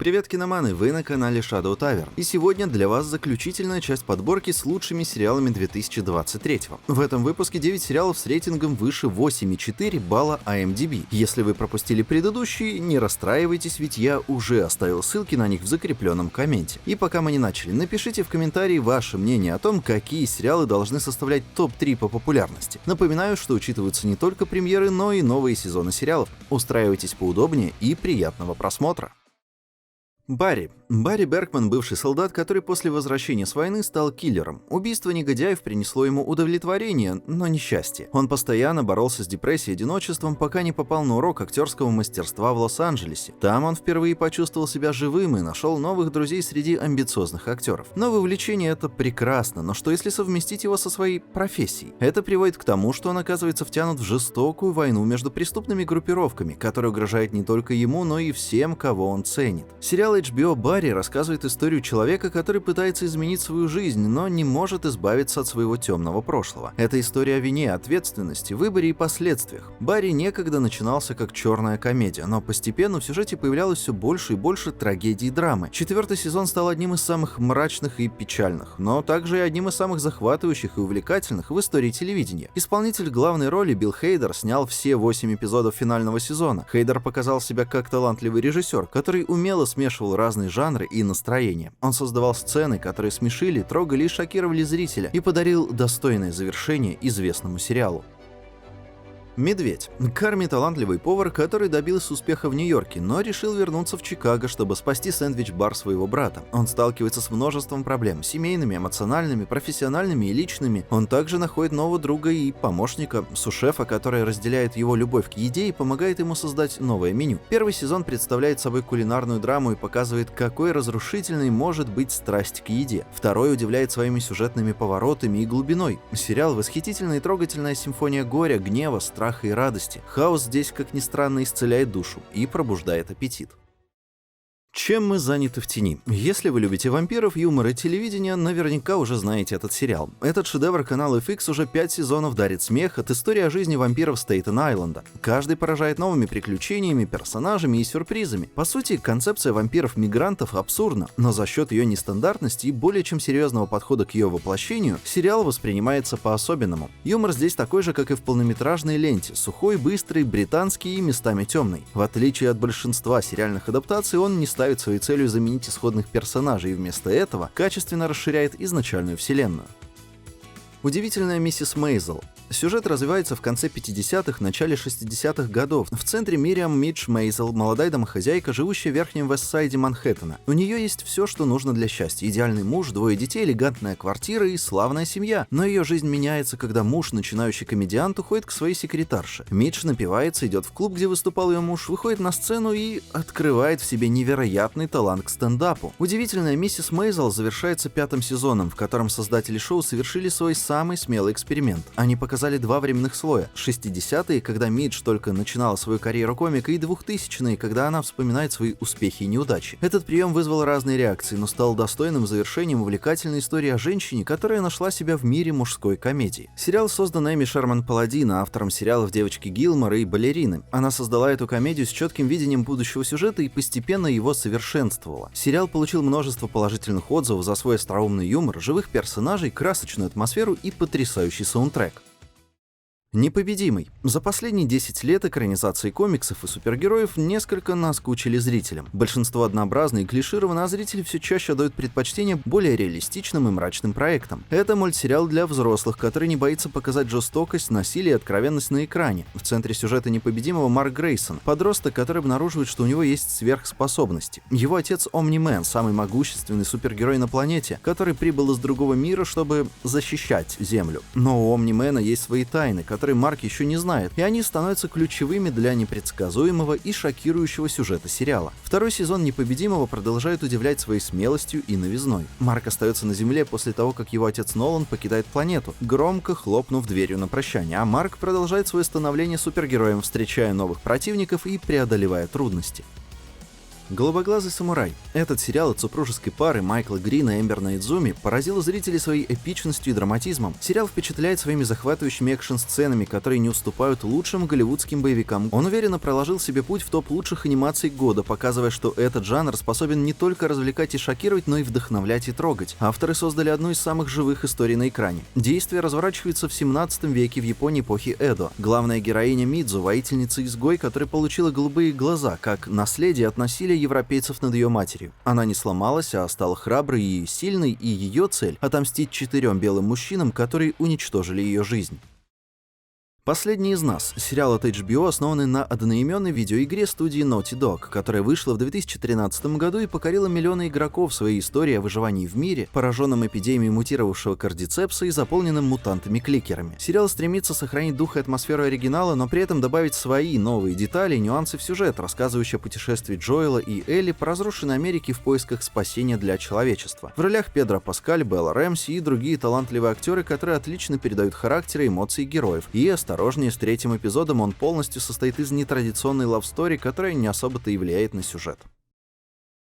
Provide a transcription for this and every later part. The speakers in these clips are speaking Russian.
Привет, киноманы! Вы на канале Shadow Tavern. И сегодня для вас заключительная часть подборки с лучшими сериалами 2023. В этом выпуске 9 сериалов с рейтингом выше 8,4 балла IMDb. Если вы пропустили предыдущие, не расстраивайтесь, ведь я уже оставил ссылки на них в закрепленном комменте. И пока мы не начали, напишите в комментарии ваше мнение о том, какие сериалы должны составлять топ-3 по популярности. Напоминаю, что учитываются не только премьеры, но и новые сезоны сериалов. Устраивайтесь поудобнее и приятного просмотра. Барри Беркман — бывший солдат, который после возвращения с войны стал киллером. Убийство негодяев принесло ему удовлетворение, но не счастье. Он постоянно боролся с депрессией и одиночеством, пока не попал на урок актерского мастерства в Лос-Анджелесе. Там он впервые почувствовал себя живым и нашел новых друзей среди амбициозных актеров. Новое увлечение — это прекрасно, но что если совместить его со своей профессией? Это приводит к тому, что он оказывается втянут в жестокую войну между преступными группировками, которая угрожает не только ему, но и всем, кого он ценит. Сериал HBO «Барри» рассказывает историю человека, который пытается изменить свою жизнь, но не может избавиться от своего темного прошлого. Это история о вине, ответственности, выборе и последствиях. «Барри» некогда начинался как черная комедия, но постепенно в сюжете появлялось все больше и больше трагедий и драмы. Четвертый сезон стал одним из самых мрачных и печальных, но также и одним из самых захватывающих и увлекательных в истории телевидения. Исполнитель главной роли Билл Хейдер снял все 8 эпизодов финального сезона. Хейдер показал себя как талантливый режиссер, который умело смешивал разные жанры и настроения. Он создавал сцены, которые смешили, трогали и шокировали зрителя, и подарил достойное завершение известному сериалу. «Медведь» — Карми — талантливый повар, который добился успеха в Нью-Йорке, но решил вернуться в Чикаго, чтобы спасти сэндвич-бар своего брата. Он сталкивается с множеством проблем — семейными, эмоциональными, профессиональными и личными. Он также находит нового друга и помощника, су-шефа, который разделяет его любовь к еде и помогает ему создать новое меню. Первый сезон представляет собой кулинарную драму и показывает, какой разрушительной может быть страсть к еде. Второй удивляет своими сюжетными поворотами и глубиной. Сериал — восхитительная и трогательная симфония горя, гнева, страха и радости. Хаос здесь, как ни странно, исцеляет душу и пробуждает аппетит. Чем мы заняты в тени? Если вы любите вампиров, юмор и телевидение, наверняка уже знаете этот сериал. Этот шедевр канала FX уже 5 сезонов дарит смех от истории о жизни вампиров Стейтен-Айленда. Каждый поражает новыми приключениями, персонажами и сюрпризами. По сути, концепция вампиров-мигрантов абсурдна, но за счет ее нестандартности и более чем серьезного подхода к ее воплощению, сериал воспринимается по-особенному. Юмор здесь такой же, как и в полнометражной ленте, сухой, быстрый, британский и местами темный. В отличие от большинства сериальных адаптаций, он не ставит своей целью заменить исходных персонажей и вместо этого качественно расширяет изначальную вселенную. Удивительная миссис Мейзел. Сюжет развивается в конце 50-х, начале 60-х годов. В центре Мириам Мидж Мейзел, молодая домохозяйка, живущая в Верхнем Вестсайде Манхэттена. У нее есть все, что нужно для счастья. Идеальный муж, 2 детей, элегантная квартира и славная семья. Но ее жизнь меняется, когда муж, начинающий комедиант, уходит к своей секретарше. Мидж напивается, идет в клуб, где выступал ее муж, выходит на сцену и открывает в себе невероятный талант к стендапу. Удивительная миссис Мейзел завершается 5-м сезоном, в котором создатели шоу совершили свой самый смелый эксперимент. Они показали 2 временных слоя: 60-е, когда Мидж только начинала свою карьеру комика, и 2000-е, когда она вспоминает свои успехи и неудачи. Этот прием вызвал разные реакции, но стал достойным завершением увлекательной истории о женщине, которая нашла себя в мире мужской комедии. Сериал создан Эми Шерман Паладино, автором сериалов «Девочки Гилмор» и «Балерины». Она создала эту комедию с четким видением будущего сюжета и постепенно его совершенствовала. Сериал получил множество положительных отзывов за свой остроумный юмор, живых персонажей, красочную атмосферу и потрясающий саундтрек. Непобедимый. За последние 10 лет экранизации комиксов и супергероев несколько наскучили зрителям. Большинство однообразны и клишированы, а зрители все чаще отдают предпочтение более реалистичным и мрачным проектам. Это мультсериал для взрослых, который не боится показать жестокость, насилие и откровенность на экране. В центре сюжета Непобедимого Марк Грейсон, подросток, который обнаруживает, что у него есть сверхспособности. Его отец Омни-Мен, самый могущественный супергерой на планете, который прибыл из другого мира, чтобы защищать Землю. Но у Омни-Мена есть свои тайны, которые Марк еще не знает, и они становятся ключевыми для непредсказуемого и шокирующего сюжета сериала. Второй сезон Непобедимого продолжает удивлять своей смелостью и новизной. Марк остается на Земле после того, как его отец Нолан покидает планету, громко хлопнув дверью на прощание, а Марк продолжает свое становление супергероем, встречая новых противников и преодолевая трудности. Голубоглазый самурай. Этот сериал от супружеской пары Майкла Грина и Эмбер Найдзуми поразил зрителей своей эпичностью и драматизмом. Сериал впечатляет своими захватывающими экшн-сценами, которые не уступают лучшим голливудским боевикам. Он уверенно проложил себе путь в топ лучших анимаций года, показывая, что этот жанр способен не только развлекать и шокировать, но и вдохновлять и трогать. Авторы создали одну из самых живых историй на экране. Действие разворачивается в 17 веке в Японии эпохи Эдо. Главная героиня Мидзу, воительница-изгой, которая получила голубые глаза, как наследие от насилия европейцев над ее матерью. Она не сломалась, а стала храброй и сильной, и ее цель — отомстить 4 белым мужчинам, которые уничтожили ее жизнь. «Последний из нас» — сериал от HBO, основанный на одноименной видеоигре студии Naughty Dog, которая вышла в 2013 году и покорила миллионы игроков своей историей о выживании в мире, пораженном эпидемией мутировавшего кардицепса и заполненным мутантами-кликерами. Сериал стремится сохранить дух и атмосферу оригинала, но при этом добавить свои новые детали и нюансы в сюжет, рассказывающий о путешествии Джоэла и Элли по разрушенной Америке в поисках спасения для человечества. В ролях Педро Паскаль, Белла Рэмси и другие талантливые актеры, которые отлично передают характеры и эмоции героев. И осторожнее, с 3-м эпизодом он полностью состоит из нетрадиционной лавстори, которая не особо-то и влияет на сюжет.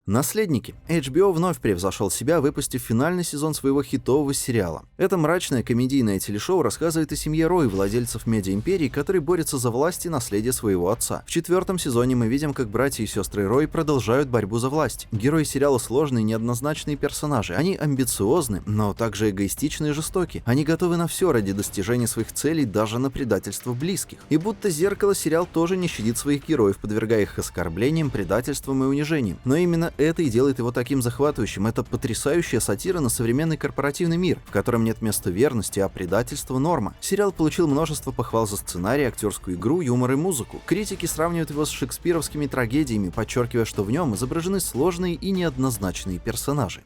«Наследники». HBO вновь превзошел себя, выпустив финальный сезон своего хитового сериала. Это мрачное комедийное телешоу рассказывает о семье Рой, владельцев медиа-империи, которые борются за власть и наследие своего отца. В 4-м сезоне мы видим, как братья и сестры Рой продолжают борьбу за власть. Герои сериала сложные, неоднозначные персонажи. Они амбициозны, но также эгоистичны и жестоки. Они готовы на все ради достижения своих целей, даже на предательство близких. И будто зеркало, сериал тоже не щадит своих героев, подвергая их оскорблениям, предательствам и унижениям. Но именно это и делает его таким захватывающим. Это потрясающая сатира на современный корпоративный мир, в котором нет места верности, а предательство — норма. Сериал получил множество похвал за сценарий, актерскую игру, юмор и музыку. Критики сравнивают его с шекспировскими трагедиями, подчеркивая, что в нем изображены сложные и неоднозначные персонажи.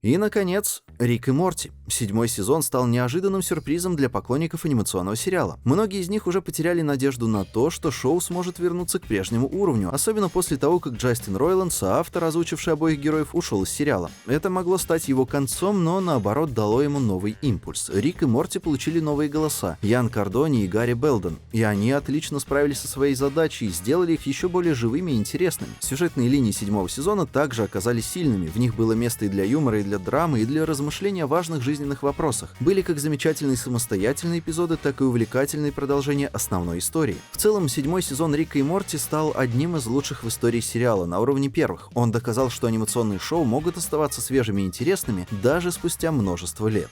И, наконец, «Рик и Морти». 7-й сезон стал неожиданным сюрпризом для поклонников анимационного сериала. Многие из них уже потеряли надежду на то, что шоу сможет вернуться к прежнему уровню, особенно после того, как Джастин Ройланд, соавтор, озвучивший обоих героев, ушел из сериала. Это могло стать его концом, но наоборот дало ему новый импульс. Рик и Морти получили новые голоса — Ян Кардони и Гарри Белден, и они отлично справились со своей задачей и сделали их еще более живыми и интересными. Сюжетные линии 7-го сезона также оказались сильными, в них было место и для юмора, и для драмы, и для размышления о важных жизненных вопросах. Были как замечательные самостоятельные эпизоды, так и увлекательные продолжения основной истории. В целом, 7-й сезон Рика и Морти стал одним из лучших в истории сериала, на уровне первых. Он доказал, что анимационные шоу могут оставаться свежими и интересными даже спустя множество лет.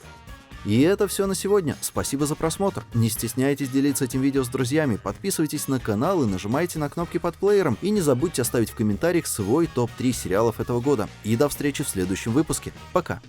И это все на сегодня. Спасибо за просмотр. Не стесняйтесь делиться этим видео с друзьями, подписывайтесь на канал и нажимайте на кнопки под плеером. И не забудьте оставить в комментариях свой топ-3 сериалов этого года. И до встречи в следующем выпуске. Пока!